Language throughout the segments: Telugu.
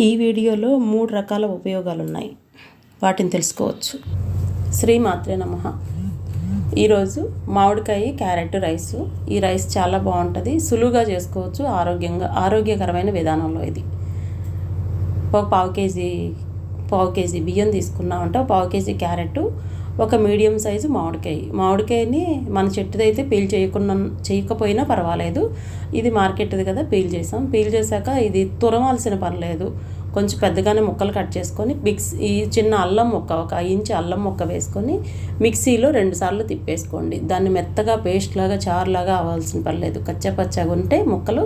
ఈ వీడియోలో 3 రకాల ఉపయోగాలు ఉన్నాయి, వాటిని తెలుసుకోవచ్చు. శ్రీమాత్రే నమః. ఈరోజు మామిడికాయ క్యారెట్ రైసు. ఈ రైస్ చాలా బాగుంటుంది, సులువుగా చేసుకోవచ్చు, ఆరోగ్యకరమైన విధానంలో. ఇది ఒక పావు కేజీ బియ్యం తీసుకున్నామంటే పావు కేజీ క్యారెట్, ఒక మీడియం సైజు మామిడికాయని మన చెట్టుదైతే పీల్ చేయకపోయినా పర్వాలేదు. ఇది మార్కెట్ది కదా, పీల్ చేశాక ఇది తురమాల్సిన పని లేదు. కొంచెం పెద్దగానే ముక్కలు కట్ చేసుకొని ఈ చిన్న అల్లం ముక్క, 1 ఇంచు అల్లం ముక్క వేసుకొని మిక్సీలో 2 సార్లు తిప్పేసుకోండి. దాన్ని మెత్తగా పేస్ట్ లాగా చారులాగా అవ్వాల్సిన పని లేదు. కచ్చపచ్చగా ఉంటే ముక్కలు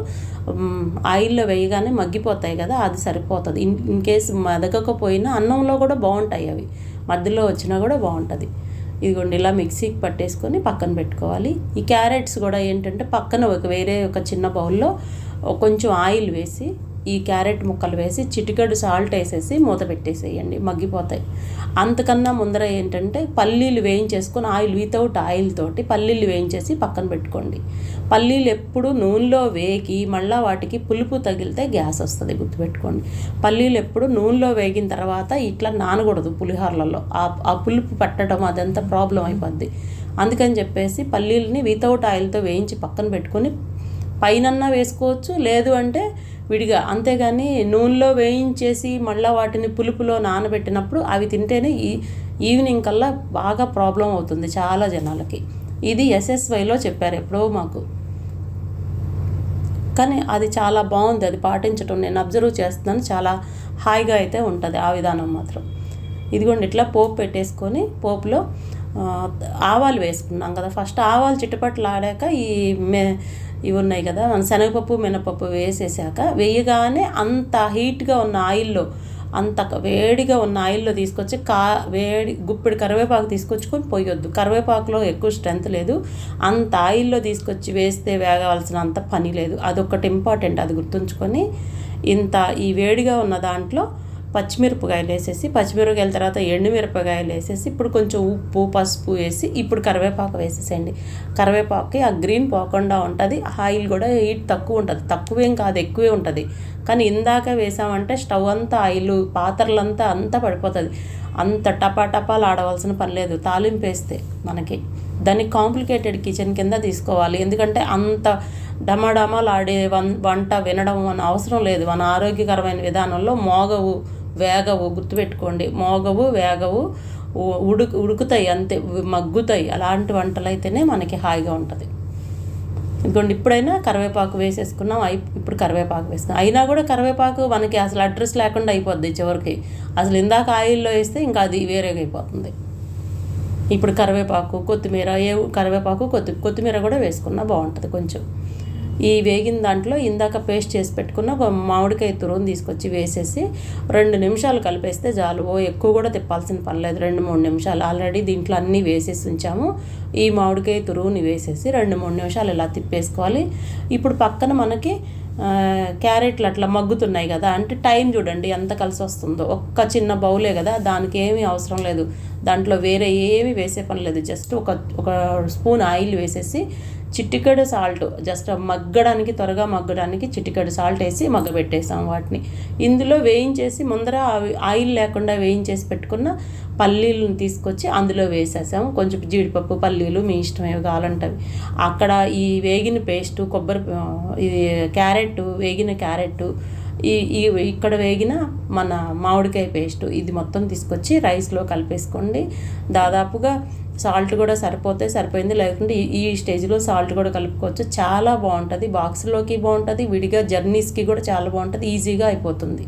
ఆయిల్లో వేయగానే మగ్గిపోతాయి కదా, అది సరిపోతుంది. ఇన్ కేసు మెదగకపోయినా అన్నంలో కూడా బాగుంటాయి, అవి మధ్యలో వచ్చినా కూడా బాగుంటుంది. ఇదిగోండి, ఇలా మిక్సీకి పట్టేసుకొని పక్కన పెట్టుకోవాలి. ఈ క్యారెట్స్ కూడా ఏంటంటే పక్కన వేరే ఒక చిన్న బౌల్లో కొంచెం ఆయిల్ వేసి ఈ క్యారెట్ ముక్కలు వేసి చిటికెడు సాల్ట్ వేసేసి మూత పెట్టేసేయండి, మగ్గిపోతాయి. అంతకన్నా ముందర ఏంటంటే పల్లీలు వేయించేసుకొని వితౌట్ ఆయిల్ తోటి పల్లీలు వేయించేసి పక్కన పెట్టుకోండి. పల్లీలు ఎప్పుడు నూనెలో వేగి మళ్ళీ వాటికి పులుపు తగిలితే గ్యాస్ వస్తుంది, గుర్తుపెట్టుకోండి. పల్లీలు ఎప్పుడు నూనెలో వేగిన తర్వాత ఇట్లా నానకూడదు పులిహోరలలో, ఆ పులుపు పట్టడం అదంతా ప్రాబ్లం అయిపోద్ది. అందుకని చెప్పేసి పల్లీలని వితౌట్ ఆయిల్తో వేయించి పక్కన పెట్టుకొని పైనన్నా వేసుకోవచ్చు, లేదు అంటే విడిగా. అంతేగాని నూనెలో వేయించేసి మళ్ళీ వాటిని పులుపులో నానబెట్టినప్పుడు అవి తింటేనే ఈవినింగ్ కల్లా బాగా ప్రాబ్లం అవుతుంది చాలా జనాలకి. ఇది SSYలో చెప్పారు ఎప్పుడో మాకు, కానీ అది చాలా బాగుంది, అది పాటించడం నేను అబ్జర్వ్ చేస్తున్నాను. చాలా హాయిగా అయితే ఉంటుంది ఆ విధానం మాత్రం. ఇదిగోండి, ఇట్లా పోపు పెట్టేసుకొని పోపులో ఆవాలు వేసుకున్నాం కదా. ఫస్ట్ ఆవాలు చిటపట్లాడాక ఇవి ఉన్నాయి కదా, మన శనగపప్పు మినపప్పు వేయగానే అంత హీట్గా ఉన్న ఆయిల్లో, అంత వేడిగా ఉన్న ఆయిల్లో తీసుకొచ్చి గుప్పెడు కరివేపాకు తీసుకొచ్చుకొని పోయొద్దు. కరివేపాకులో ఎక్కువ స్ట్రెంత్ లేదు, అంత ఆయిల్లో తీసుకొచ్చి వేస్తే వేగవలసిన అంత పని లేదు. అదొకటి ఇంపార్టెంట్, అది గుర్తుంచుకొని ఈ వేడిగా ఉన్న దాంట్లో పచ్చిమిరపకాయలు వేసేసి, పచ్చిమిరపకాయల తర్వాత ఎండుమిరపకాయలు వేసేసి, ఇప్పుడు కొంచెం ఉప్పు పసుపు వేసి ఇప్పుడు కరివేపాకు వేసేసేయండి. కరివేపాకుకి ఆ గ్రీన్ పోకుండా ఉంటుంది, ఆయిల్ కూడా హీట్ తక్కువ ఉంటుంది. తక్కువేం కాదు, ఎక్కువే ఉంటుంది. కానీ ఇందాక వేసామంటే స్టవ్ అంతా ఆయిల్, పాత్రలంతా అంతా పడిపోతుంది. అంత టపాటపాలు ఆడవలసిన పని లేదు తాలింపు వేస్తే. మనకి దాన్ని కాంప్లికేటెడ్ కిచెన్ కింద తీసుకోవాలి, ఎందుకంటే అంత డమాడమాలు ఆడే వంట వినడం మన అవసరం లేదు. మన ఆరోగ్యకరమైన విధానంలో వేగవు, గుర్తుపెట్టుకోండి. వేగవు, ఉడుకుతాయి, అంతే మగ్గుతాయి. అలాంటి వంటలు అయితేనే మనకి హాయిగా ఉంటుంది. ఇదిగోండి, ఇప్పుడైనా కరివేపాకు వేసేసుకున్నాం. ఇప్పుడు కరివేపాకు వేసుకున్నాం. అయినా కూడా కరివేపాకు మనకి అసలు అడ్రస్ లేకుండా అయిపోద్ది చివరికి. అసలు ఇందాక ఆయిల్లో వేస్తే ఇంకా అది వేరేగా అయిపోతుంది. ఇప్పుడు కరివేపాకు కొత్తిమీర, కొత్తిమీర కూడా వేసుకున్నా బాగుంటుంది. కొంచెం ఈ వేగిన దాంట్లో ఇందాక పేస్ట్ చేసి పెట్టుకున్న ఒక మామిడికాయ తురుముని తీసుకొచ్చి వేసేసి 2 నిమిషాలు కలిపేస్తే చాలు. ఎక్కువ కూడా తిప్పాల్సిన పని లేదు, 2-3 నిమిషాలు. ఆల్రెడీ దీంట్లో అన్నీ వేసేసి ఉంచాము. ఈ మామిడికాయ తురుముని వేసేసి 2-3 నిమిషాలు ఇలా తిప్పేసుకోవాలి. ఇప్పుడు పక్కన మనకి క్యారెట్లు అట్లా మగ్గుతున్నాయి కదా, అంటే టైం చూడండి ఎంత కలిసి వస్తుందో. ఒక్క చిన్న బౌలే కదా, దానికి ఏమీ అవసరం లేదు. దాంట్లో వేరే ఏమీ వేసే పని లేదు. జస్ట్ ఒక స్పూన్ ఆయిల్ వేసేసి చిటికెడు సాల్ట్, జస్ట్ త్వరగా మగ్గడానికి చిటికెడు సాల్ట్ వేసి మగ్గబెట్టేసాం వాటిని. ఇందులో వేయించేసి ముందర ఆయిల్ లేకుండా వేయించేసి పెట్టుకున్న పల్లీలను తీసుకొచ్చి అందులో వేసేసాము. కొంచెం జీడిపప్పు, పల్లీలు మీ ఇష్టమేవి కావాలంటవి. అక్కడ ఈ వేగిన పేస్టు, ఇది వేగిన క్యారెట్, ఇక్కడ వేగిన మన మామిడికాయ పేస్టు, ఇది మొత్తం తీసుకొచ్చి రైస్లో కలిపేసుకోండి. దాదాపుగా సాల్ట్ కూడా సరిపోయింది, లేకుంటే ఈ స్టేజ్లో సాల్ట్ కూడా కలుపుకోవచ్చు. చాలా బాగుంటుంది, బాక్స్లోకి బాగుంటుంది, విడిగా జర్నీస్కి కూడా చాలా బాగుంటుంది, ఈజీగా అయిపోతుంది.